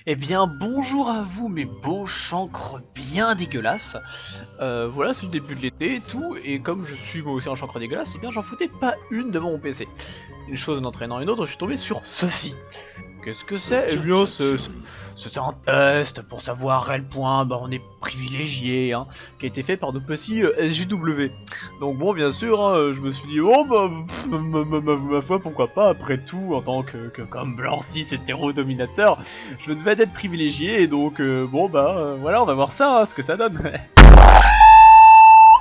Eh bien, bonjour à vous, mes beaux chancres bien dégueulasses. Voilà, c'est le début de l'été et tout, et comme je suis moi aussi un chancre dégueulasse, eh bien, j'en foutais pas une devant mon PC. Une chose n'entraînant une autre, je suis tombé sur ceci. Qu'est-ce que c'est? Eh bien, c'est un test pour savoir à quel point on est privilégié, hein, qui a été fait par nos petits SJW. Donc bon, bien sûr, hein, je me suis dit, oh bah, ma foi, pourquoi pas, après tout, en tant que comme blanc cis hétéro-dominateur, je devais être privilégié, et donc bon bah voilà, on va voir ça, hein, ce que ça donne.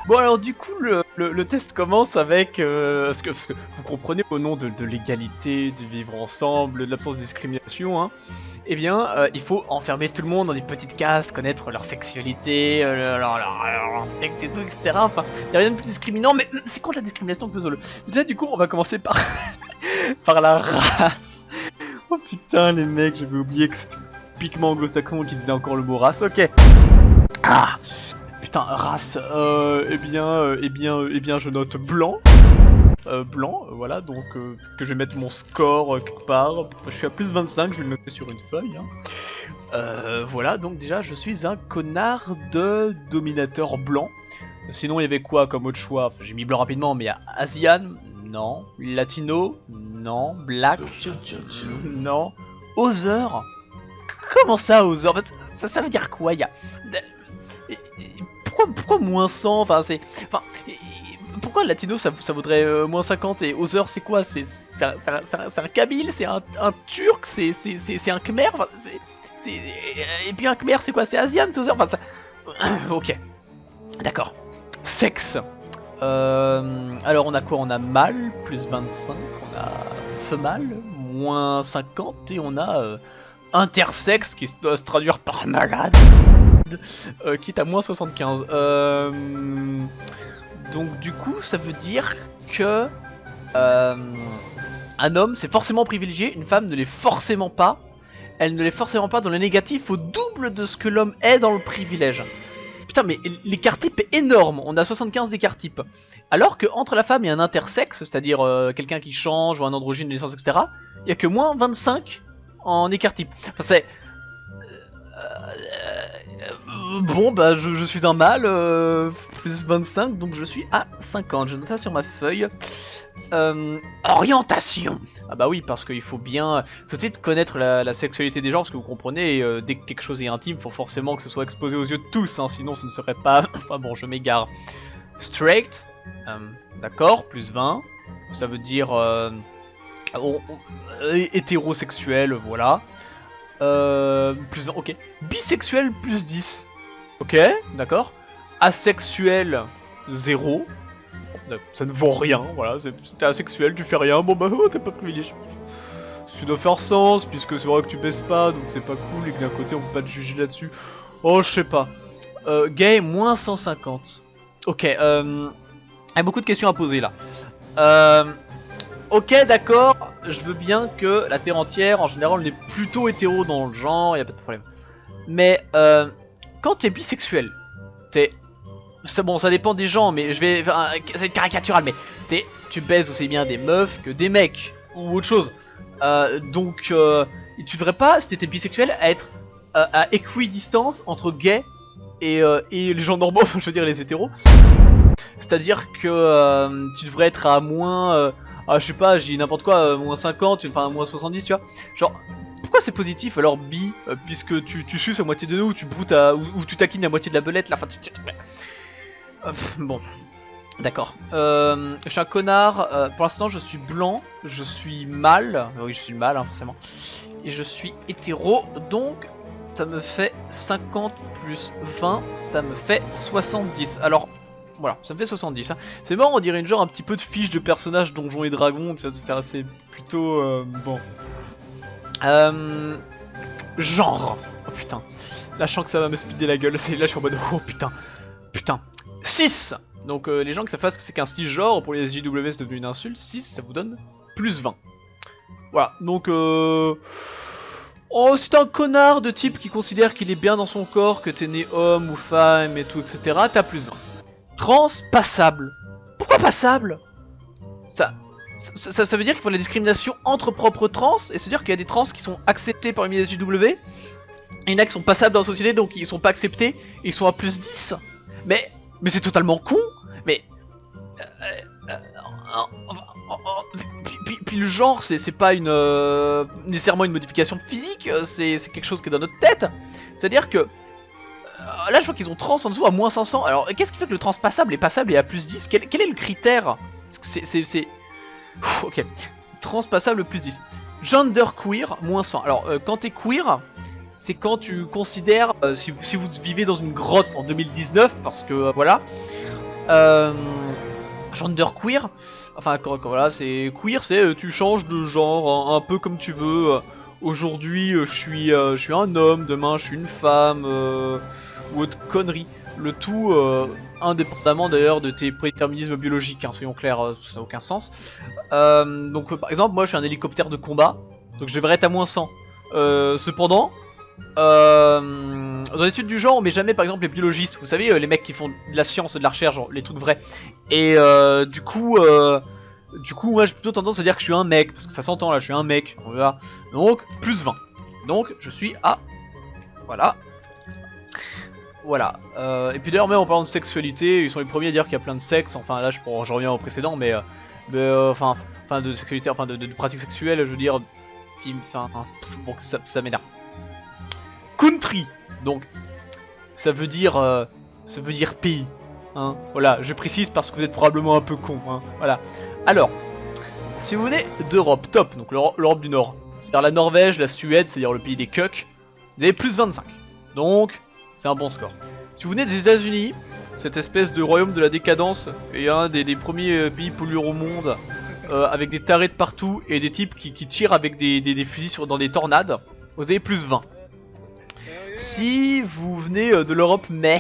Bon alors du coup le test commence avec parce que vous comprenez au nom de l'égalité, du vivre ensemble, de l'absence de discrimination, hein, eh bien il faut enfermer tout le monde dans des petites cases, connaître leur sexualité, leur sexe et tout, etc. Enfin, il n'y a rien de plus discriminant, mais c'est contre la discrimination que le. Déjà du coup on va commencer par, par la race. Oh putain les mecs, j'avais oublié que c'était typiquement anglo-saxon qui disait encore le mot race, ok. Ah putain, race, eh bien, je note blanc. Blanc, voilà, donc peut-être que je vais mettre mon score quelque part. Je suis à plus 25, je vais le noter sur une feuille. Hein. Voilà, donc déjà, je suis un connard de dominateur blanc. Sinon, il y avait quoi comme autre choix? Enfin, j'ai mis blanc rapidement, mais il y a Asian, non. Latino, non. Black, non. Other. Comment ça, Other? Ça veut dire quoi? Il y a... Pourquoi moins 100? Enfin, c'est. Enfin. Pourquoi Latino ça vaudrait moins 50 et Other c'est quoi? C'est un Kabyle? C'est un Turc? C'est un Khmer? Enfin, et puis un Khmer c'est quoi? C'est Asian? C'est Other? Enfin, ça. Ok. D'accord. Sexe. Alors on a quoi? On a mâle, plus 25. On a femelle, moins 50. Et on a intersexe qui doit se traduire par malade. Qui est à moins 75. Donc du coup, ça veut dire que un homme c'est forcément privilégié, une femme ne l'est forcément pas. Elle ne l'est forcément pas dans le négatif au double de ce que l'homme est dans le privilège. Putain, mais l'écart type est énorme. On a 75 d'écart type. Alors que entre la femme et un intersexe, c'est-à-dire quelqu'un qui change ou un androgyne de naissance, etc., il y a que moins 25 en écart type. Enfin, c'est bon, bah je suis un mâle, plus 25, donc je suis à 50. Je note ça sur ma feuille. Orientation. Ah bah oui, parce qu'il faut bien tout de suite connaître la sexualité des gens, parce que vous comprenez, dès que quelque chose est intime, faut forcément que ce soit exposé aux yeux de tous, hein, sinon ce ne serait pas... Enfin bon, je m'égare. Straight, d'accord, plus 20. Ça veut dire... hétérosexuel, voilà. Plus 20, ok. Bisexuel, plus 10. Ok, d'accord. Asexuel, 0. Ça ne vaut rien, voilà. T'es asexuel, tu fais rien, bon bah t'es pas privilégié. Ça doit faire sens, puisque c'est vrai que tu baisses pas, donc c'est pas cool, et que d'un côté on peut pas te juger là-dessus. Oh, je sais pas. Gay, moins 150. Ok, il y a beaucoup de questions à poser là. Ok, d'accord, je veux bien que la Terre entière, en général, on est plutôt hétéro dans le genre, y a pas de problème. Mais quand t'es bisexuel, t'es... Bon, ça dépend des gens, mais je vais... Enfin, ça va être caricatural, mais tu baises aussi bien des meufs que des mecs, ou autre chose. Donc, tu devrais pas, si t'étais bisexuel, être à équidistance entre gay et les gens normaux, enfin je veux dire les hétéros. C'est-à-dire que tu devrais être à moins... ah, je sais pas, j'ai n'importe quoi, moins 50, enfin moins 70, tu vois. Genre, pourquoi c'est positif alors bi, puisque tu suces à moitié de nous, ou tu broutes ou tu taquines à moitié de la belette là, enfin bon, d'accord. Je suis un connard, pour l'instant je suis blanc, je suis mâle, oui je suis mâle hein, forcément, et je suis hétéro, donc ça me fait 50 plus 20, ça me fait 70. Alors, voilà, ça me fait 70. Hein. C'est marrant, on dirait une genre un petit peu de fiche de personnage Donjons et Dragons, c'est plutôt bon. Genre. Oh putain. Là je sens que ça va me speeder la gueule. Là je suis en mode oh putain. Putain. 6. Donc les gens qui savent pas ce que c'est qu'un cisgenre, pour les SJW c'est devenu une insulte. 6 ça vous donne plus 20. Voilà, donc oh, c'est un connard de type qui considère qu'il est bien dans son corps, que t'es né homme ou femme et tout, etc. T'as plus 20. Trans, passable. Pourquoi passable? Ça veut dire qu'il faut la discrimination entre propres trans, et se dire qu'il y a des trans qui sont acceptés parmi les SJW, Il y en a qui sont passables dans la société, donc ils sont pas acceptés, et ils sont à plus 10. Mais c'est totalement con. Mais puis le genre, c'est pas nécessairement une modification physique, c'est quelque chose qui est dans notre tête. C'est-à-dire que là, je vois qu'ils ont trans en dessous à moins 500. Alors, qu'est-ce qui fait que le trans passable est à plus 10? Quel est le critère? C'est... Ok. Trans passable plus 10. Genderqueer, moins 100. Alors, quand t'es queer, c'est quand tu considères, si vous vivez dans une grotte en 2019, parce que, voilà. Genderqueer, enfin, voilà, c'est queer, c'est tu changes de genre un peu comme tu veux. Aujourd'hui, je suis un homme, demain, je suis une femme, ou autre connerie. Le tout, indépendamment d'ailleurs de tes prédéterminismes biologiques, hein, soyons clairs, ça n'a aucun sens. Donc, par exemple, moi, je suis un hélicoptère de combat, donc je devrais être à moins 100. Cependant, dans l'étude du genre, on met jamais par exemple les biologistes, vous savez, les mecs qui font de la science, de la recherche, genre les trucs vrais. Et du coup, moi j'ai plutôt tendance à dire que je suis un mec, parce que ça s'entend là, je suis un mec, on verra. Donc, plus 20. Donc, je suis à... Voilà. Voilà. Et puis d'ailleurs, même en parlant de sexualité, ils sont les premiers à dire qu'il y a plein de sexe. Enfin, là, je reviens au précédent, mais enfin, de sexualité, enfin, de pratiques sexuelles, je veux dire, enfin, bon, ça m'énerve. Country, donc ça veut dire pays, hein. Voilà, je précise parce que vous êtes probablement un peu con, hein. Voilà. Alors, si vous venez d'Europe, top, donc l'Europe du Nord, c'est-à-dire la Norvège, la Suède, c'est-à-dire le pays des cucks, vous avez plus 25. Donc, c'est un bon score. Si vous venez des États-Unis, cette espèce de royaume de la décadence et un des premiers pays pollueurs au monde, avec des tarés de partout et des types qui tirent avec des fusils dans des tornades, vous avez plus 20. Si vous venez de l'Europe, mais...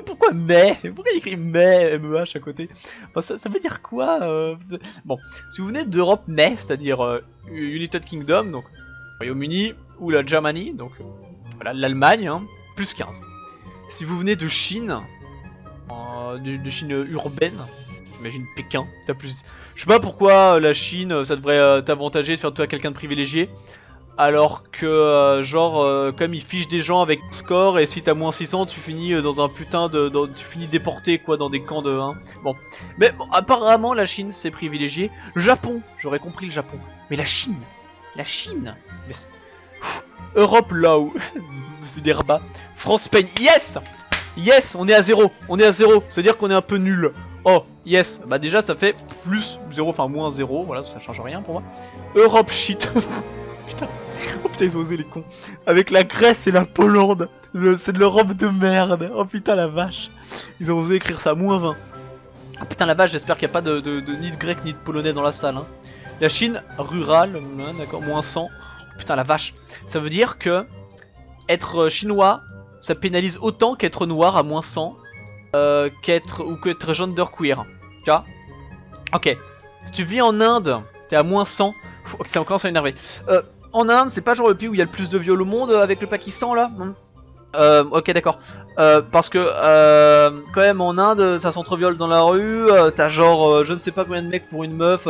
Pourquoi mais? Pourquoi il écrit mais, MEH à côté? Enfin, ça veut dire quoi Bon, si vous venez d'Europe, mais, c'est-à-dire United Kingdom, donc Royaume-Uni, ou la Germany, donc voilà, l'Allemagne, hein, plus 15. Si vous venez de Chine, de Chine urbaine, j'imagine Pékin, t'as plus... Je sais pas pourquoi la Chine, ça devrait t'avantager de faire de toi quelqu'un de privilégié. Alors que, comme ils fichent des gens avec score, et si t'as moins 600, tu finis dans un putain tu finis déporté, quoi, dans des camps de 1. Bon. Mais bon, apparemment, la Chine, c'est privilégié. Le Japon, j'aurais compris le Japon. Mais la Chine mais Europe, là où... c'est des rabats. France, Spain, yes. Yes, on est à 0. Ça veut dire qu'on est un peu nul. Oh, yes. Bah déjà, ça fait plus 0, enfin moins 0. Voilà, ça change rien pour moi. Europe, shit. Putain. Oh putain, ils ont osé les cons. Avec la Grèce et la Pologne. C'est de l'Europe de merde. Oh putain, la vache. Ils ont osé écrire ça, moins 20. Oh putain, la vache, j'espère qu'il n'y a pas ni de grec ni de polonais dans la salle, hein. La Chine rurale, d'accord, moins 100. Oh putain, la vache. Ça veut dire que être chinois, ça pénalise autant qu'être noir à moins 100. Qu'être genderqueer. Tu vois? Ok. Si tu vis en Inde, t'es à moins 100. C'est encore ça énervé. En Inde, c'est pas genre le pays où il y a le plus de viols au monde avec le Pakistan là? Ok, d'accord. Parce que quand même en Inde, ça s'entreviole dans la rue. T'as genre je ne sais pas combien de mecs pour une meuf.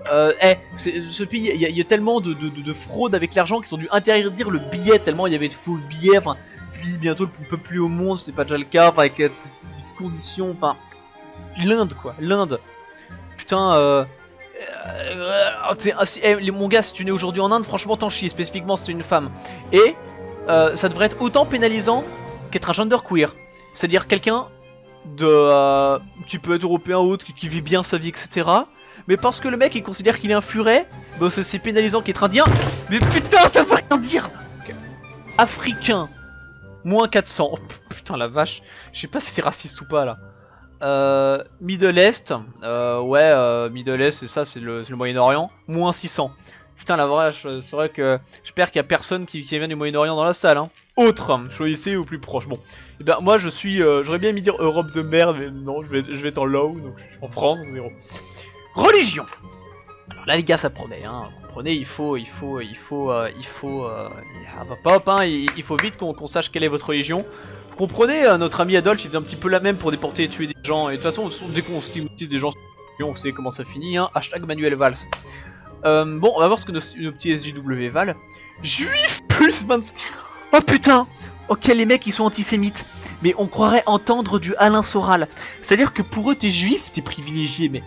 Ce pays, il y a tellement de fraude avec l'argent qu'ils ont dû interdire le billet tellement il y avait de faux billets. Enfin, puis bientôt le peuple au monde, c'est pas déjà le cas. Enfin, avec des conditions. Enfin, l'Inde quoi, l'Inde. Putain. Mon gars, si tu nais aujourd'hui en Inde, franchement t'en chies, spécifiquement si t'es une femme. Et ça devrait être autant pénalisant qu'être un genderqueer. C'est-à-dire quelqu'un qui peut être européen ou autre, qui vit bien sa vie, etc. Mais parce que le mec il considère qu'il est un furet, bah c'est pénalisant qu'être indien. Mais putain, ça veut rien dire. Okay. Africain, moins 400. Oh, putain la vache, je sais pas si c'est raciste ou pas là. Middle East, Middle East, c'est ça, c'est le Moyen-Orient, moins 600. Putain la vache, c'est vrai que j'espère qu'il y a personne qui vient du Moyen-Orient dans la salle, hein. Autre, choisissez au plus proche. Bon, et ben moi je suis, j'aurais bien mis dire Europe de merde, mais non, je vais être en low, donc je suis en France, donc 0. Religion. Alors là les gars, ça promet, hein. Comprenez, il faut vite qu'on sache quelle est votre religion. Comprenez, notre ami Adolphe il faisait un petit peu la même pour déporter et tuer des gens. Et de toute façon, dès qu'on stigmatise des gens, on sait comment ça finit, hein. Hashtag Manuel Valls. Bon, on va voir ce que nos petits SJW valent. Juif plus 25. Oh putain. Ok, les mecs ils sont antisémites. Mais on croirait entendre du Alain Soral. C'est-à-dire que pour eux t'es juif, t'es privilégié, mais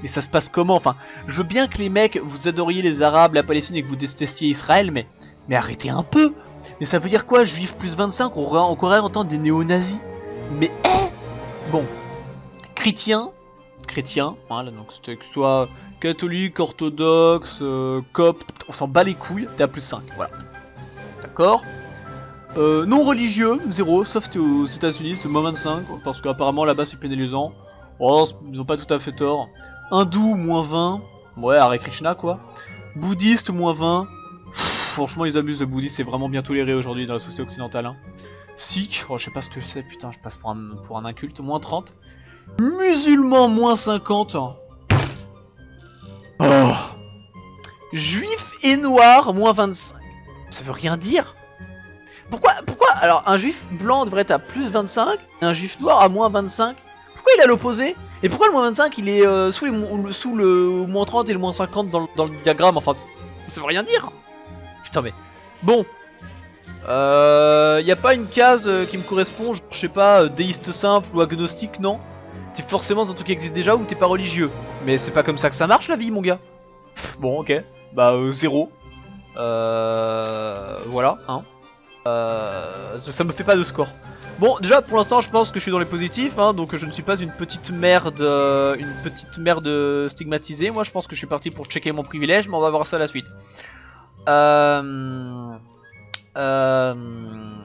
ça se passe comment? Enfin, je veux bien que les mecs, vous adoriez les Arabes, la Palestine et que vous détestiez Israël, mais arrêtez un peu. Mais ça veut dire quoi, juif plus 25? On croirait entendre des néo-nazis. Mais bon, chrétien, voilà, donc c'était que ce soit catholique, orthodoxe, copte, on s'en bat les couilles, t'es à plus 5, voilà. D'accord. Non religieux, 0, sauf t'es aux États-Unis, c'est moins 25, parce qu'apparemment là-bas c'est pénalisant. Oh, ils ont pas tout à fait tort. Hindou, moins 20, ouais, Hare Krishna quoi. Bouddhiste, moins 20. Franchement, ils abusent, le bouddhisme c'est vraiment bien toléré aujourd'hui dans la société occidentale. Hein. Sikh, oh, je sais pas ce que c'est, putain, je passe pour un inculte, moins 30. Musulman, moins 50. Oh. Juif et noir, moins 25. Ça veut rien dire. Pourquoi alors un juif blanc devrait être à plus 25 et un juif noir à moins 25? Pourquoi il est à l'opposé? Et pourquoi le moins 25 il est sous le moins 30 et le moins 50 dans le diagramme? Enfin, ça veut rien dire. Putain mais... Bon. Y a pas une case qui me correspond, je sais pas, déiste simple ou agnostique, non? T'es forcément un truc qui existe déjà ou t'es pas religieux. Mais c'est pas comme ça que ça marche la vie mon gars. Bon ok, bah 0. Voilà, hein. Ça me fait pas de score. Bon, déjà pour l'instant, je pense que je suis dans les positifs, hein, donc je ne suis pas une petite merde stigmatisée. Moi, je pense que je suis parti pour checker mon privilège, mais on va voir ça à la suite.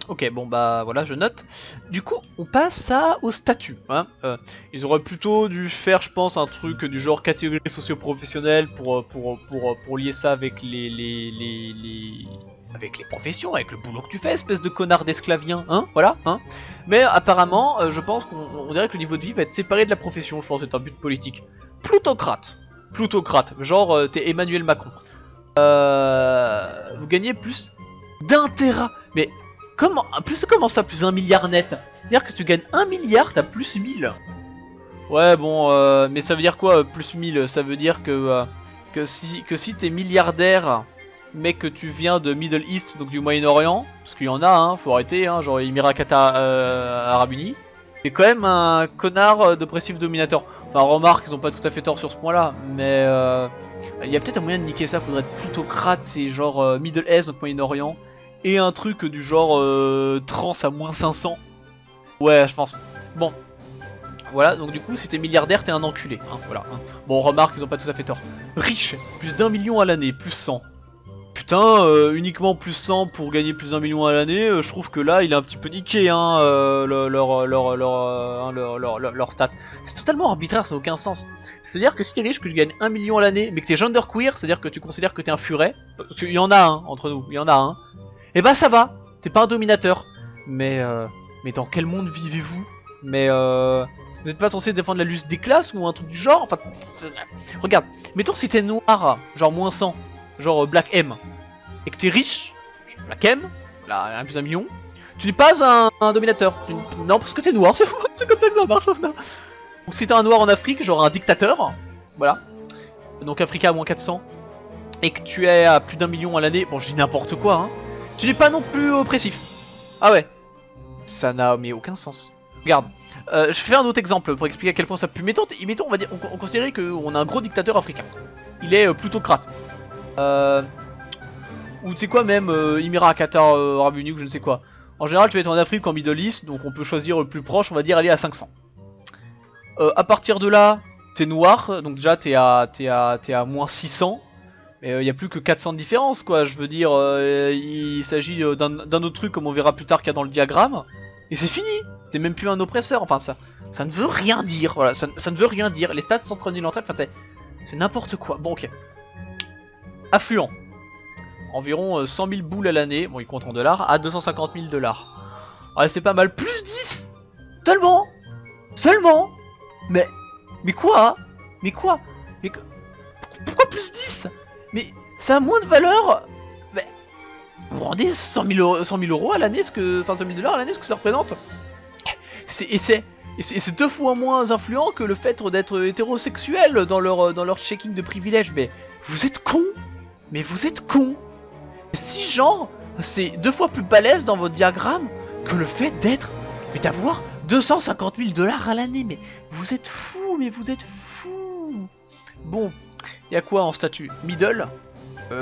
Ok, bon bah voilà, je note. Du coup, on passe au statut. Hein. Ils auraient plutôt dû faire, je pense, un truc du genre catégorie socio-professionnelle pour lier ça avec avec les professions, avec le boulot que tu fais, espèce de connard d'esclavien, hein, voilà, hein. Mais apparemment, je pense qu'on dirait que le niveau de vie va être séparé de la profession, je pense que c'est un but politique. Plutocrate, genre t'es Emmanuel Macron. Vous gagnez plus d'1 Tera, mais comment ça plus 1 milliard net? C'est-à-dire que si tu gagnes 1 milliard, t'as plus 1000. Ouais bon, mais ça veut dire quoi plus 1000? Ça veut dire que si t'es milliardaire mais que tu viens de Middle East, donc du Moyen-Orient, parce qu'il y en a, hein, faut arrêter, hein, genre Émirats Arabes Unis, t'es quand même un connard d'oppressif dominateur. Enfin remarque, ils ont pas tout à fait tort sur ce point-là, mais il y a peut-être un moyen de niquer ça, faudrait être plutocrate et genre Middle East, donc Moyen-Orient, et un truc du genre trans à moins 500. Ouais, je pense. Bon. Voilà, donc du coup, si t'es milliardaire, t'es un enculé. Hein, voilà. Hein. Bon, remarque, ils ont pas tout à fait tort. Riche, plus d'1 million à l'année, plus 100. Putain, uniquement plus 100 pour gagner plus d'1 million à l'année, je trouve que là, il est un petit peu niqué, hein, leur stat. C'est totalement arbitraire, ça n'a aucun sens. C'est-à-dire que si t'es riche, que tu gagnes 1 million à l'année, mais que t'es genderqueer, c'est-à-dire que tu considères que t'es un furet, parce qu'il y en a un, entre nous, il y en a un, et bah ça va, t'es pas un dominateur. Mais dans quel monde vivez-vous? Mais vous êtes pas censé défendre la lutte des classes ou un truc du genre? Enfin, regarde, mettons si t'es noir, genre moins 100, genre Black M, et que t'es riche, genre Black M, là, 1 plus 1 million, tu n'es pas un dominateur. Non, parce que t'es noir, c'est comme ça que ça marche. Donc si t'es un noir en Afrique, genre un dictateur, voilà, donc Africa à moins 400, et que tu es à plus d'1 million à l'année, bon je dis n'importe quoi, hein, tu n'es pas non plus oppressif. Ah ouais, ça n'a mais aucun sens. Regarde, je fais un autre exemple pour expliquer à quel point ça pue. Mettons on va dire, on considérait qu'on a un gros dictateur africain. Il est plutocrate. Ou tu sais quoi même, Émirats Arabes Unis ou je ne sais quoi. En général, tu vas être en Afrique, en Middle East, donc on peut choisir le plus proche, on va dire aller à 500. À partir de là, t'es noir, donc déjà t'es à moins 600. Mais il n'y a plus que 400 de différence quoi, je veux dire, il s'agit d'un autre truc comme on verra plus tard qu'il y a dans le diagramme. Et c'est fini, t'es même plus un oppresseur, enfin ça ne veut rien dire, voilà, ça ne veut rien dire, les stats s'entrenulent entre elles, enfin c'est n'importe quoi. Bon ok. Affluent. Environ 100 000 boules à l'année, bon ils comptent en dollars, à 250 000 dollars. Ouais c'est pas mal, plus 10 Seulement Mais quoi pourquoi plus 10? Mais ça a moins de valeur. Mais vous vous rendez 100 000 euros à l'année, enfin 100 000 dollars à l'année, ce que ça représente? C'est 2 fois moins influent que le fait d'être hétérosexuel dans leur checking de privilèges. Mais vous êtes cons. Mais vous êtes cons. Si genre, c'est 2 fois plus balèze dans votre diagramme que le fait d'être, mais d'avoir 250 000 $ à l'année. Mais vous êtes fous, mais vous êtes fous. Bon, il y a quoi en statut? Middle,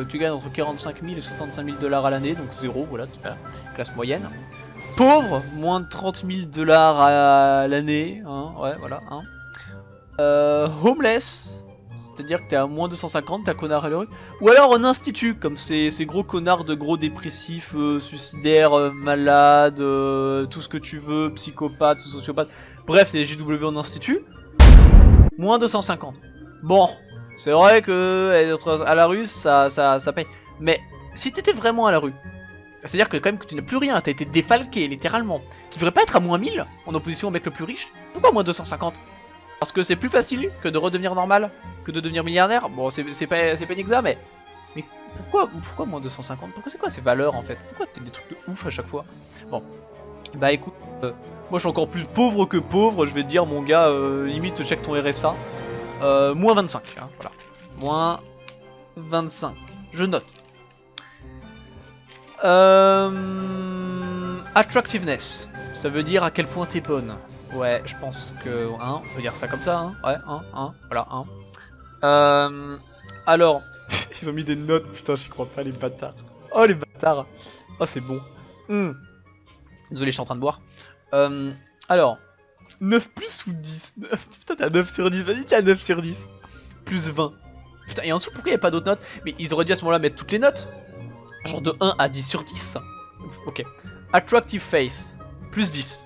tu gagnes entre 45 000 et 65 000 $ à l'année, donc 0, voilà, classe moyenne. Pauvre, moins de 30 000 $ à l'année, hein, ouais, voilà, hein. Homeless, c'est-à-dire que t'es à moins 250, t'es un connard à la rue. Ou alors en institut, comme ces gros connards de gros dépressifs, suicidaires, malades, tout ce que tu veux, psychopathes, sociopathes. Bref, les JW en institut, moins 250. Bon, c'est vrai que être à la rue, ça paye. Mais si t'étais vraiment à la rue, c'est-à-dire que quand même que tu n'as plus rien, t'as été défalqué littéralement. Tu devrais pas être à moins 1000 en opposition au mec le plus riche? Pourquoi moins 250? Parce que c'est plus facile que de redevenir normal, que de devenir milliardaire. Bon, c'est pas une exa, mais pourquoi moins 250? Pourquoi c'est quoi ces valeurs en fait? Pourquoi t'as des trucs de ouf à chaque fois? Bon, bah écoute, moi je suis encore plus pauvre que pauvre, je vais te dire mon gars, limite check ton RSA. Moins 25, hein, voilà. Moins 25, je note. Attractiveness, ça veut dire à quel point t'es bonne. Ouais, je pense que, hein, on peut dire ça comme ça, hein. Ouais, voilà, alors, ils ont mis des notes, putain, j'y crois pas, les bâtards. Oh, les bâtards. Oh, c'est bon. Désolé, je suis en train de boire. Alors, 9 plus ou 10? Putain, t'as 9 sur 10, vas-y, t'as 9 sur 10. Plus 20. Putain, et en dessous, pourquoi il n'y a pas d'autres notes? Mais ils auraient dû à ce moment-là mettre toutes les notes. Genre de 1 à 10 sur 10. Ok. Attractive face, plus 10.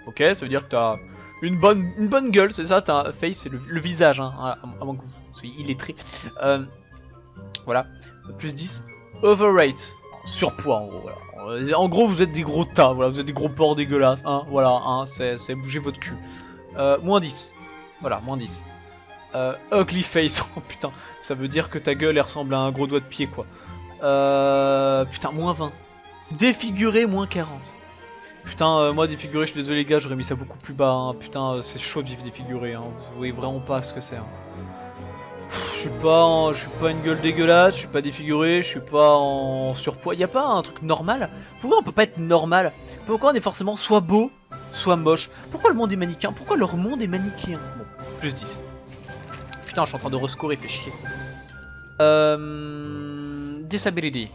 Ok, ça veut dire que t'as une bonne gueule, c'est ça, t'as un face, c'est le visage, hein, à moins que vous soyez illettré. Voilà, plus 10. Overweight, surpoids en gros, voilà. En gros, vous êtes des gros tas, voilà, vous êtes des gros porcs dégueulasses, hein, voilà, hein, c'est bouger votre cul. Moins 10, voilà, moins 10. Ugly face, oh putain, ça veut dire que ta gueule elle ressemble à un gros doigt de pied, quoi. Putain, moins 20. Défiguré, moins 40. Putain, moi défiguré, je suis désolé les gars, j'aurais mis ça beaucoup plus bas, hein. Putain, c'est chaud de vivre défiguré, hein. Vous voyez vraiment pas ce que c'est, hein. Je suis pas une gueule dégueulasse, je suis pas défiguré, je suis pas en surpoids. Y a pas un truc normal? Pourquoi on peut pas être normal? Pourquoi on est forcément soit beau, soit moche? Pourquoi le monde est manichéen? Pourquoi leur monde est manichéen? Bon, plus 10. Putain, je suis en train de rescorer, fait chier. Disability.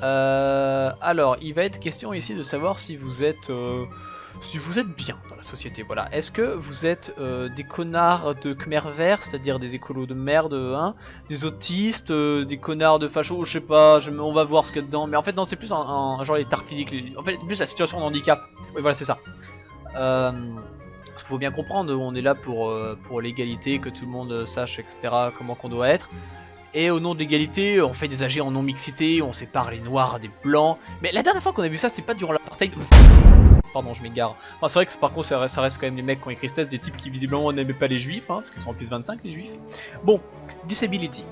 Alors, il va être question ici de savoir si vous êtes bien dans la société. Voilà. Est-ce que vous êtes des connards de Khmer vert, c'est-à-dire des écolos de merde, hein, des autistes, des connards de fachos, je sais pas, on va voir ce qu'il y a dedans. Mais en fait, non, c'est plus un genre les tares physiques. En fait, plus la situation de handicap. Oui, voilà, c'est ça. Parce qu'il faut bien comprendre, on est là pour l'égalité, que tout le monde sache, etc., comment qu'on doit être. Et au nom de l'égalité, on fait des AG en non-mixité, on sépare les noirs des blancs. Mais la dernière fois qu'on a vu ça, c'est pas durant l'apartheid. Pardon, je m'égare. Enfin, c'est vrai que par contre, ça reste quand même des mecs qui ont écrit ce test, des types qui visiblement n'aimaient pas les juifs, hein, parce qu'ils sont en plus 25 les juifs. Bon, disability.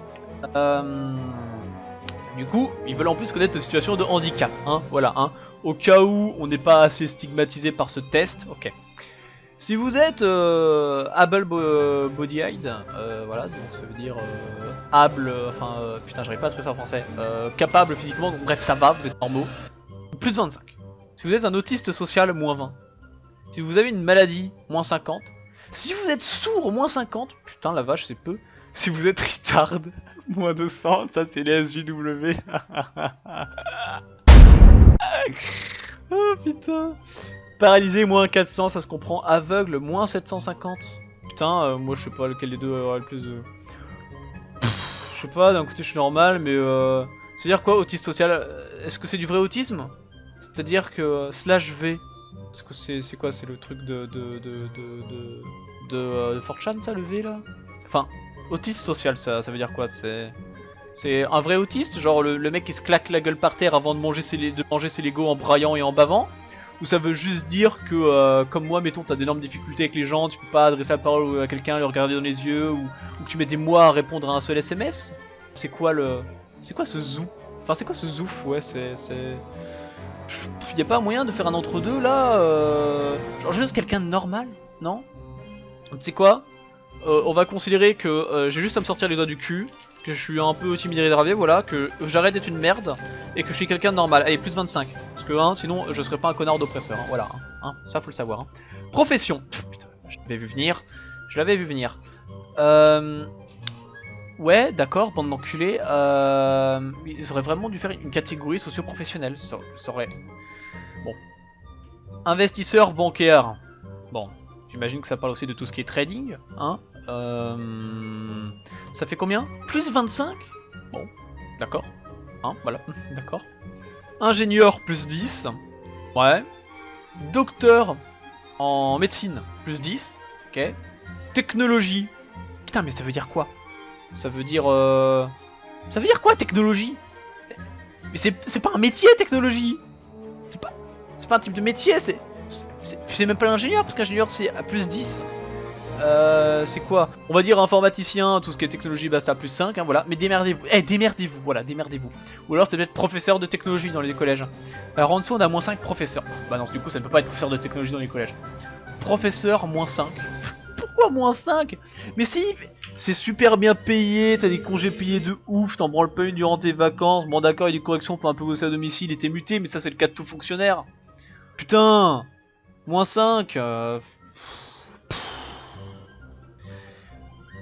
Du coup, ils veulent en plus connaître la situation de handicap, hein, voilà, hein. Au cas où on n'est pas assez stigmatisé par ce test, ok. Si vous êtes able body-eyed, voilà, donc ça veut dire able, enfin, putain, j'arrive pas à trouver ça en français, capable physiquement, donc bref, ça va, vous êtes normaux, plus 25. Si vous êtes un autiste social, moins 20. Si vous avez une maladie, moins 50. Si vous êtes sourd, moins 50, putain, la vache, c'est peu. Si vous êtes retard, moins 200, ça c'est les SJW. Oh putain. Paralysé, moins 400, ça se comprend. Aveugle, moins 750. Putain, moi je sais pas lequel des deux aura le plus de... Je sais pas, d'un côté je suis normal, mais c'est-à-dire quoi, autiste social? Est-ce que c'est du vrai autisme? C'est-à-dire que slash V, est-ce que c'est quoi? C'est le truc de 4chan ça, le V là? Enfin, autiste social, ça veut dire quoi? C'est un vrai autiste? Genre le mec qui se claque la gueule par terre avant de manger ses Legos en braillant et en bavant? Ou ça veut juste dire que, comme moi, mettons, t'as d'énormes difficultés avec les gens, tu peux pas adresser la parole à quelqu'un, le regarder dans les yeux, ou que tu mets des mois à répondre à un seul SMS? C'est quoi ce zoo? Enfin, c'est quoi ce zouf? Ouais, y a pas moyen de faire un entre-deux, là genre juste quelqu'un de normal? Non? Tu sais quoi? On va considérer que j'ai juste à me sortir les doigts du cul, que je suis un peu timide et réservé, voilà, que j'arrête d'être une merde et que je suis quelqu'un de normal. Allez, plus 25. Parce que hein, sinon je serais pas un connard d'oppresseur, hein, voilà, hein, ça faut le savoir. Hein. Profession. Putain, je l'avais vu venir. Je l'avais vu venir. Ouais, d'accord, bande d'enculés. Ils auraient vraiment dû faire une catégorie socio-professionnelle. Ça aurait... Bon. Investisseur bancaire. Bon, j'imagine que ça parle aussi de tout ce qui est trading, hein. Ça fait combien? Plus 25? Bon, d'accord. Hein, voilà, d'accord. Ingénieur, plus 10. Ouais. Docteur en médecine, plus 10. Ok. Technologie. Putain, mais ça veut dire quoi? Ça veut dire... Ça veut dire quoi, technologie? Mais c'est pas un métier, technologie. C'est pas un type de métier, c'est même pas l'ingénieur, parce qu'ingénieur c'est à plus 10. C'est quoi? On va dire informaticien, tout ce qui est technologie, bah c'est à plus 5, hein, voilà. Mais démerdez-vous, démerdez-vous, voilà, démerdez-vous. Ou alors c'est peut-être professeur de technologie dans les collèges. Alors en dessous on a moins 5 professeurs. Bah non, du coup ça ne peut pas être professeur de technologie dans les collèges. Professeur, moins 5. Pourquoi moins 5? Mais si, c'est super bien payé, t'as des congés payés de ouf, t'en branles pas une durant tes vacances. Bon d'accord, il y a des corrections pour un peu bosser à domicile et t'es muté, mais ça c'est le cas de tout fonctionnaire. Putain, moins 5.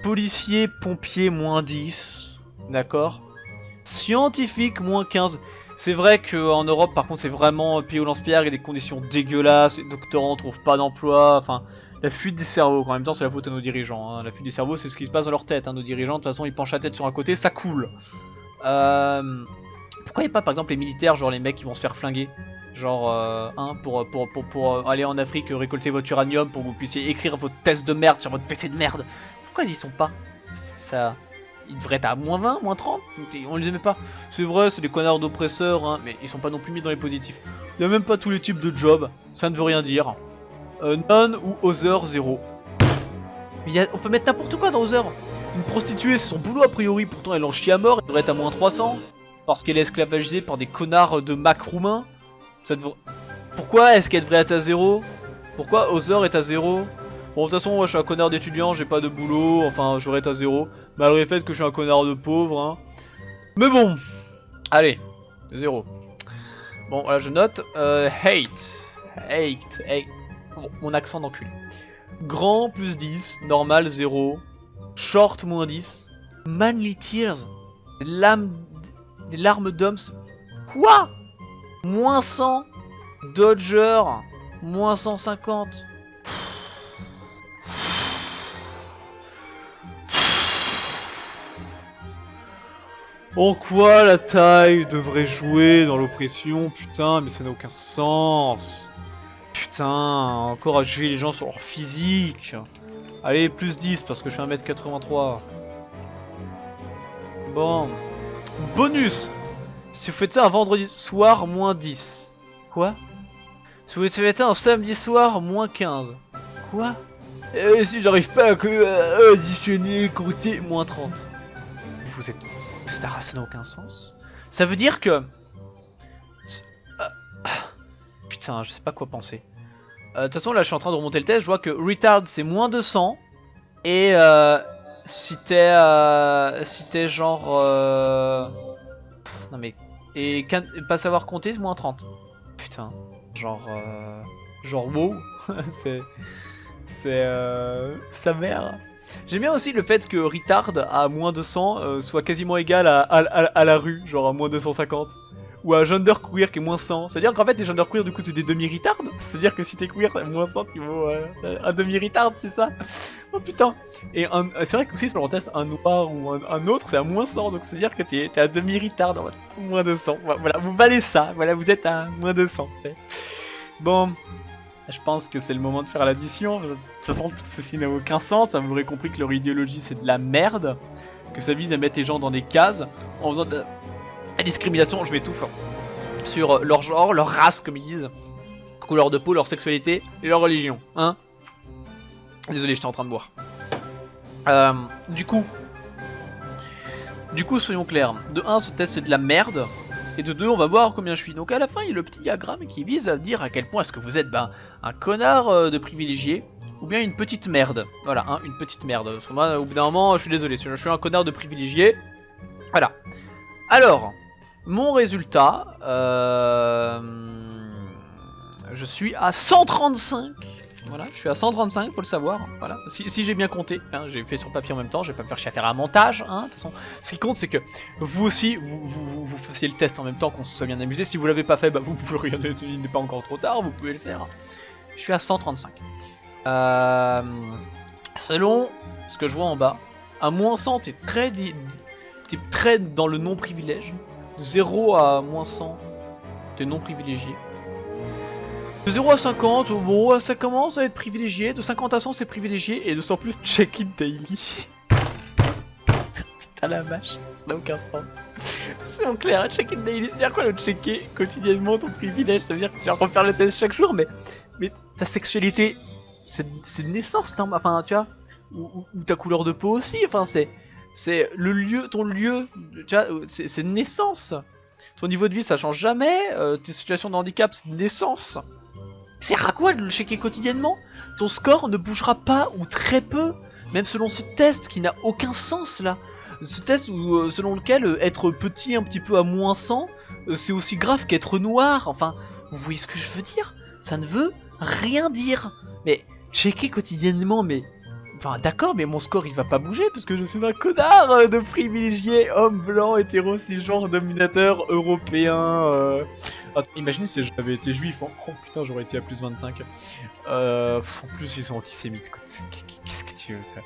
Policier, pompier, moins 10. D'accord. Scientifique, moins 15. C'est vrai qu'en Europe, par contre, c'est vraiment pays au lance-pierre, il y a des conditions dégueulasses, les doctorants trouvent pas d'emploi, enfin, la fuite des cerveaux. En même temps, c'est la faute à nos dirigeants. Hein. La fuite des cerveaux, c'est ce qui se passe dans leur tête. Hein. Nos dirigeants, de toute façon, ils penchent la tête sur un côté, ça coule. Pourquoi il n'y a pas, par exemple, les militaires, genre les mecs qui vont se faire flinguer? Genre, pour aller en Afrique récolter votre uranium, pour que vous puissiez écrire votre test de merde sur votre PC de merde. Pourquoi ils y sont pas? Ça... Ils devraient être à moins 20, moins 30, on les aimait pas. C'est vrai, c'est des connards d'oppresseurs, hein, mais ils sont pas non plus mis dans les positifs. Il y a même pas tous les types de jobs, ça ne veut rien dire. None ou Other 0. On peut mettre n'importe quoi dans Other. Une prostituée, c'est son boulot a priori, pourtant elle en chie à mort, elle devrait être à moins 300. Parce qu'elle est esclavagisée par des connards de Mac roumains. Pourquoi est-ce qu'elle devrait être à 0? Pourquoi Other est à 0? Bon, de toute façon, moi je suis un connard d'étudiant, j'ai pas de boulot, enfin j'aurais été à 0. Malgré le fait que je suis un connard de pauvre, hein. Mais bon, allez, 0. Bon, voilà, je note. Hate. Bon, mon accent d'enculé. Grand, plus 10. Normal, 0. Short, moins 10. Manly Tears. Des larmes d'hommes. Quoi? Moins 100. Dodger. Moins 150. En quoi la taille devrait jouer dans l'oppression? Putain, mais ça n'a aucun sens. Putain, encore à juger les gens sur leur physique. Allez, plus 10 parce que je fais 1m83. Bon. Bonus. Si vous faites ça un vendredi soir, moins 10. Quoi? Si vous faites ça un samedi soir, moins 15. Quoi? Si j'arrive pas à additionner, compter, moins 30. Vous êtes... Ça n'a aucun sens. Ça veut dire que... Putain, je sais pas quoi penser. De toute façon, là, je suis en train de remonter le test. Je vois que retard, c'est moins 200. Et si t'es genre... Non mais... Et pas savoir compter, c'est moins 30. Putain. Genre wow. c'est... Sa mère. J'aime bien aussi le fait que retard à moins 200 soit quasiment égal à la rue, genre à moins 250. Ou à genderqueer qui est moins 100. C'est-à-dire qu'en fait les genderqueer du coup c'est des demi-retards. C'est-à-dire que si t'es queer, moins 100 tu vaux un demi-retard, c'est ça. Oh putain. Et c'est vrai que aussi sur le test, un noir ou un autre c'est à moins 100. Donc c'est-à-dire que t'es à demi-retard en moins 200. Voilà, vous valez ça. Voilà, vous êtes à moins 200. Bon. Je pense que c'est le moment de faire l'addition. De toute façon, tout ceci n'a aucun sens. Vous aurez compris que leur idéologie c'est de la merde. Que ça vise à mettre les gens dans des cases en faisant de la discrimination. Je m'étouffe. Sur leur genre, leur race, comme ils disent. Couleur de peau, leur sexualité et leur religion. Hein? Désolé, j'étais en train de boire. Du coup, soyons clairs. De 1, ce test c'est de la merde. Et de 2, on va voir combien je suis. Donc à la fin, il y a le petit diagramme qui vise à dire à quel point est-ce que vous êtes un connard de privilégié ou bien une petite merde. Voilà, hein, une petite merde. Parce que moi, au bout d'un moment, je suis désolé. Si je suis un connard de privilégié, Voilà. Alors, mon résultat, je suis à 135. Voilà, je suis à 135, faut le savoir. Voilà, si j'ai bien compté, hein, j'ai fait sur papier en même temps, je vais pas me faire chier à faire un montage. Hein. De toute façon, ce qui compte, c'est que vous aussi, vous fassiez le test en même temps, qu'on se soit bien amusé. Si vous l'avez pas fait, bah, vous pouvez rien, il n'est pas encore trop tard, vous pouvez le faire. Je suis à 135. Selon ce que je vois en bas, à moins 100, t'es très dans le non-privilège. De 0 à moins 100, t'es non-privilégié. De 0 à 50, bon, ça commence à être privilégié. De 50 à 100, c'est privilégié. Et de 100 plus, check-in daily. Putain la vache, ça n'a aucun sens. C'est en clair, check-in daily, c'est-à-dire quoi le checker quotidiennement ton privilège? Ça veut dire que tu vas refaire le test chaque jour, mais ta sexualité, c'est de naissance, non? Enfin, tu vois, ou ta couleur de peau aussi, enfin, c'est le lieu, ton lieu, tu vois, c'est de naissance. Ton niveau de vie, ça change jamais. Tes situations de handicap, c'est de naissance. Ça sert à quoi de le checker quotidiennement? Ton score ne bougera pas ou très peu, même selon ce test qui n'a aucun sens là. Ce test où, selon lequel être petit un petit peu à moins 100, c'est aussi grave qu'être noir. Enfin, vous voyez ce que je veux dire? Ça ne veut rien dire. Mais checker quotidiennement, mais... Enfin d'accord, mais mon score il va pas bouger parce que je suis un connard de privilégié, homme blanc, hétéro, cisgenre, dominateur, européen. Attends, imaginez si j'avais été juif, hein. Oh putain, j'aurais été à plus 25. En plus ils sont antisémites quoi. Qu'est-ce que tu veux quoi?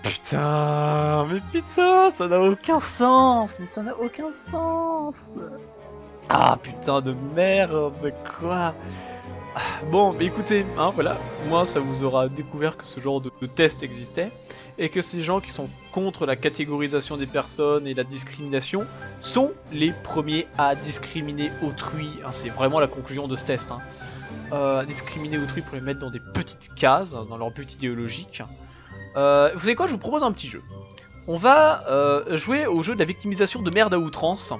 Putain, mais putain, ça n'a aucun sens, mais ça n'a aucun sens. Ah putain de merde, quoi. Bon, mais écoutez, hein, voilà, moi ça vous aura découvert que ce genre de test existait, et que ces gens qui sont contre la catégorisation des personnes et la discrimination sont les premiers à discriminer autrui, hein, c'est vraiment la conclusion de ce test, hein. Discriminer autrui pour les mettre dans des petites cases, dans leur but idéologique. Vous savez quoi, je vous propose un petit jeu. On va jouer au jeu de la victimisation de merde à outrance,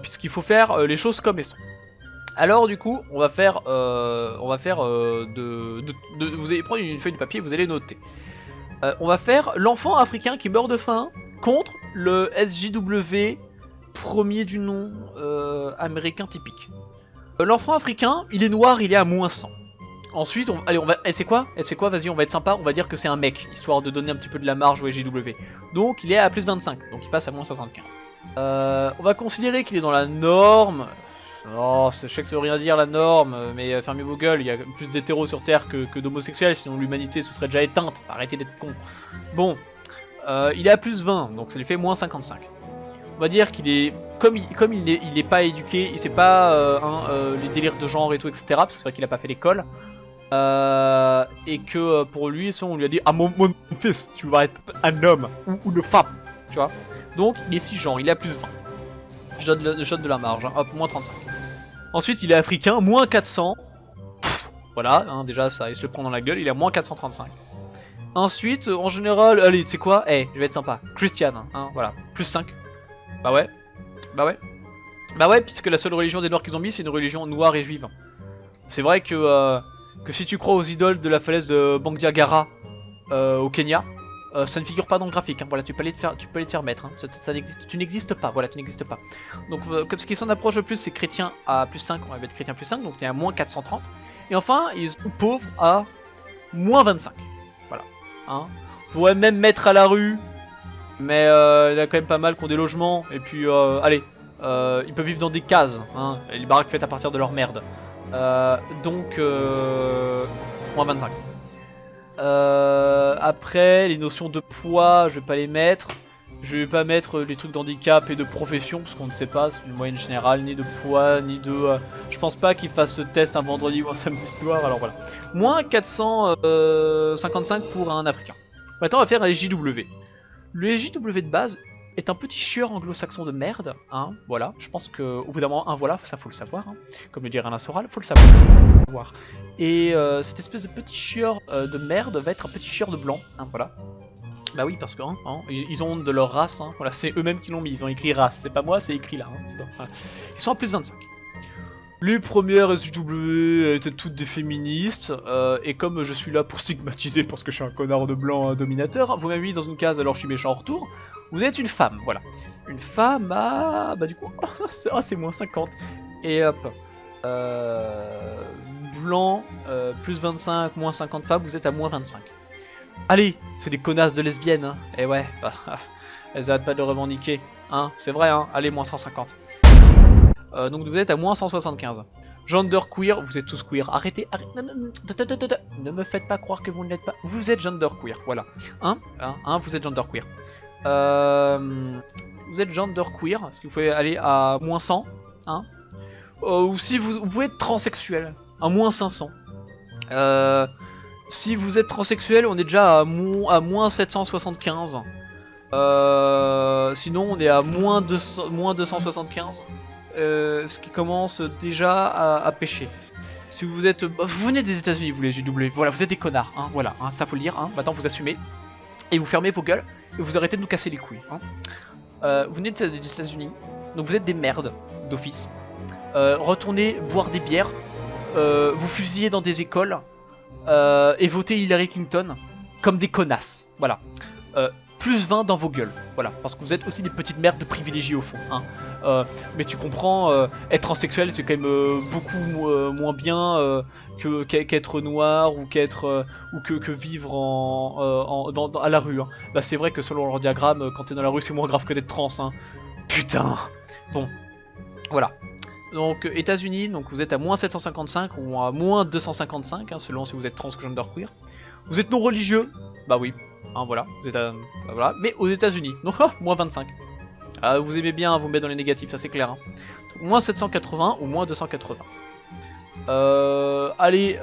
puisqu'il faut faire les choses comme elles sont. Alors du coup, vous allez prendre une feuille de papier et vous allez noter. On va faire l'enfant africain qui meurt de faim contre le SJW premier du nom américain typique. L'enfant africain, il est noir, il est à moins 100. Ensuite, c'est quoi, vas-y, on va être sympa, on va dire que c'est un mec, histoire de donner un petit peu de la marge au SJW. Donc il est à plus 25, donc il passe à moins 75. On va considérer qu'il est dans la norme. Oh, je sais que ça veut rien dire la norme, mais fermez vos gueules, il y a plus d'hétéros sur Terre que d'homosexuels, sinon l'humanité se serait déjà éteinte, arrêtez d'être con. Bon, il est à plus 20, donc ça lui fait moins 55. On va dire qu'il est, comme il est pas éduqué, il sait pas les délires de genre et tout, etc, parce que c'est vrai qu'il a pas fait l'école, et que pour lui, on lui a dit « Ah mon fils, tu vas être un homme, ou une femme », tu vois. Donc il est cisgenre, il est à plus 20. Je donne de la marge, hein. Hop, moins 35. Ensuite, il est africain, moins 400. Pff, voilà, hein, déjà, ça, il se le prend dans la gueule, il est à moins 435. Ensuite, en général, allez, tu sais quoi? Je vais être sympa. Christian, hein, voilà, plus 5. Bah ouais, bah ouais. Bah ouais, puisque la seule religion des noirs qu'ils ont mis, c'est une religion noire et juive. C'est vrai que si tu crois aux idoles de la falaise de Bandiagara au Kenya, ça ne figure pas dans le graphique, hein. Voilà, tu peux aller te faire mettre, hein. Tu n'existes pas, voilà, tu n'existes pas. Donc comme ce qui s'en approche le plus, c'est chrétien à plus 5, on va mettre chrétien plus 5, donc tu es à moins 430. Et enfin, ils sont pauvres à moins 25. Voilà, hein. On pourrait même mettre à la rue, mais il y a quand même pas mal qui ont des logements, et puis allez, ils peuvent vivre dans des cases, hein, et les baraques faites à partir de leur merde. Donc moins 25. Après, les notions de poids, je vais pas les mettre. Je vais pas mettre les trucs d'handicap et de profession, parce qu'on ne sait pas, c'est une moyenne générale, ni de poids, ni de... je pense pas qu'ils fassent ce test un vendredi ou un samedi soir, alors voilà. Moins 455 pour un Africain. Maintenant, on va faire un SJW. Le SJW de base est un petit chieur anglo-saxon de merde, hein, voilà. Je pense qu'au bout d'un moment, voilà, ça faut le savoir, hein. Comme le dirait Alain Soral, faut le savoir. Et cette espèce de petit chieur de merde va être un petit chieur de blanc, hein, voilà. Bah oui, parce que ils ont de leur race, hein, voilà, c'est eux-mêmes qui l'ont mis, ils ont écrit race, c'est pas moi, c'est écrit là, hein, voilà. Ils sont à plus 25. Les premières SJW étaient toutes des féministes, et comme je suis là pour stigmatiser parce que je suis un connard de blanc dominateur, vous m'avez mis dans une case alors je suis méchant en retour, vous êtes une femme, voilà. Une femme à... bah du coup, c'est moins 50. Et hop, blanc, plus 25, moins 50 femmes, vous êtes à moins 25. Allez, c'est des connasses de lesbiennes, hein. Et ouais, elles arrêtent pas de le revendiquer, hein, c'est vrai, hein, allez, moins 150. Donc vous êtes à moins 175. Genderqueer, vous êtes tous queer. Arrêtez, ne me faites pas croire que vous ne l'êtes pas. Vous êtes genderqueer, voilà. Vous êtes genderqueer. Vous êtes genderqueer, est-ce que vous pouvez aller à moins 100, hein. Ou si vous pouvez être transsexuel, à moins 500. Si vous êtes transsexuel, on est déjà à moins 775. Sinon, on est à moins 275. Ce qui commence déjà à pêcher. Si vous êtes... vous venez des États-Unis, vous les JW, voilà, vous êtes des connards, hein, voilà, hein, ça faut le dire, hein. Maintenant vous assumez, et vous fermez vos gueules, et vous arrêtez de nous casser les couilles, hein. Vous venez des États-Unis, donc vous êtes des merdes d'office. Retournez boire des bières, vous fusillez dans des écoles, et votez Hillary Clinton comme des connasses, voilà. Plus 20 dans vos gueules, voilà, parce que vous êtes aussi des petites merdes de privilégiés au fond, hein. Mais tu comprends, être transsexuel c'est quand même beaucoup moins bien qu'être noir ou que vivre à la rue, hein. Bah c'est vrai que selon leur diagramme, quand t'es dans la rue c'est moins grave que d'être trans, hein. Putain. Bon, voilà. Donc États-Unis, donc vous êtes à moins 755 ou à moins 255, hein, selon si vous êtes trans ou genderqueer. Vous êtes non religieux, bah oui. Hein, voilà, vous êtes à... bah, voilà. Mais aux États-Unis, donc moins 25. Vous aimez bien vous mettre dans les négatifs, ça c'est clair, hein. Donc, moins 780 ou moins 280. Allez,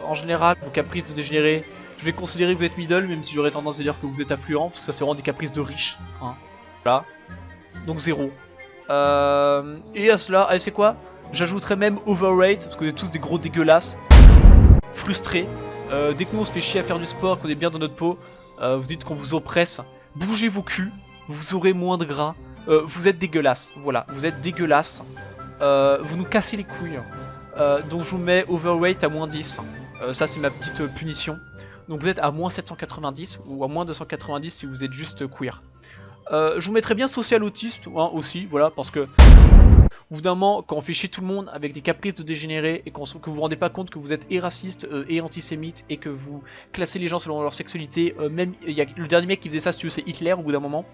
en général, vos caprices de dégénérés, je vais considérer que vous êtes middle, même si j'aurais tendance à dire que vous êtes affluent, parce que ça c'est vraiment des caprices de riches, hein. Voilà, donc 0. Et à cela, allez c'est quoi? J'ajouterais même overrate, parce que vous êtes tous des gros dégueulasses, frustrés. Dès que nous on se fait chier à faire du sport, qu'on est bien dans notre peau, vous dites qu'on vous oppresse, bougez vos culs, vous aurez moins de gras, vous êtes dégueulasse, voilà, vous êtes dégueulasse, vous nous cassez les couilles, donc je vous mets overweight à moins 10, ça c'est ma petite punition, donc vous êtes à moins 790 ou à moins 290 si vous êtes juste queer. Je vous mettrais bien social autiste, hein, aussi, voilà, parce que... Au bout d'un moment, quand on fait chier tout le monde avec des caprices de dégénérés et que vous vous rendez pas compte que vous êtes et raciste et antisémite et que vous classez les gens selon leur sexualité, même il y a le dernier mec qui faisait ça, si tu veux, c'est Hitler au bout d'un moment,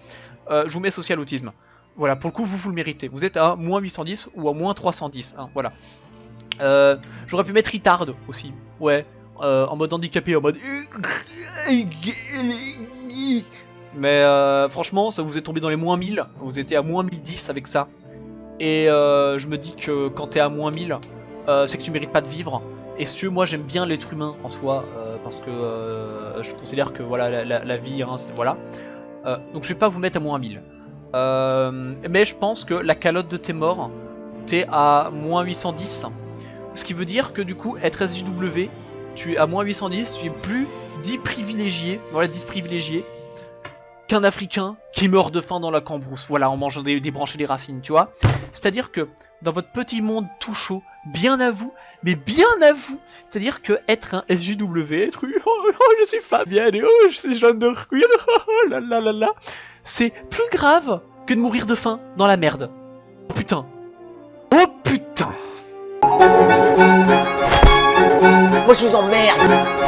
je vous mets social autisme. Voilà, pour le coup, vous le méritez. Vous êtes à moins 810 ou à moins 310, hein, voilà. J'aurais pu mettre retard aussi, ouais, en mode handicapé, en mode... Mais franchement, ça vous est tombé dans les moins 1000, vous étiez à moins 1010 avec ça. Et je me dis que quand t'es à moins 1000, c'est que tu mérites pas de vivre. Et si tu veux, moi j'aime bien l'être humain en soi, parce que je considère que voilà la vie, hein, voilà. Donc je vais pas vous mettre à moins 1000. Mais je pense que la calotte de tes morts, t'es à moins 810. Ce qui veut dire que du coup, être SJW, tu es à moins 810, tu es plus 10 privilégiés, voilà 10 privilégiés, qu'un Africain qui meurt de faim dans la cambrousse, voilà, en mangeant des branches et des racines, tu vois. C'est-à-dire que dans votre petit monde tout chaud, bien à vous, mais bien à vous, c'est-à-dire que être un SJW, être je suis Fabienne et je suis genderqueer, oh là là là là, c'est plus grave que de mourir de faim dans la merde. Oh putain. Oh putain. Moi je vous emmerde.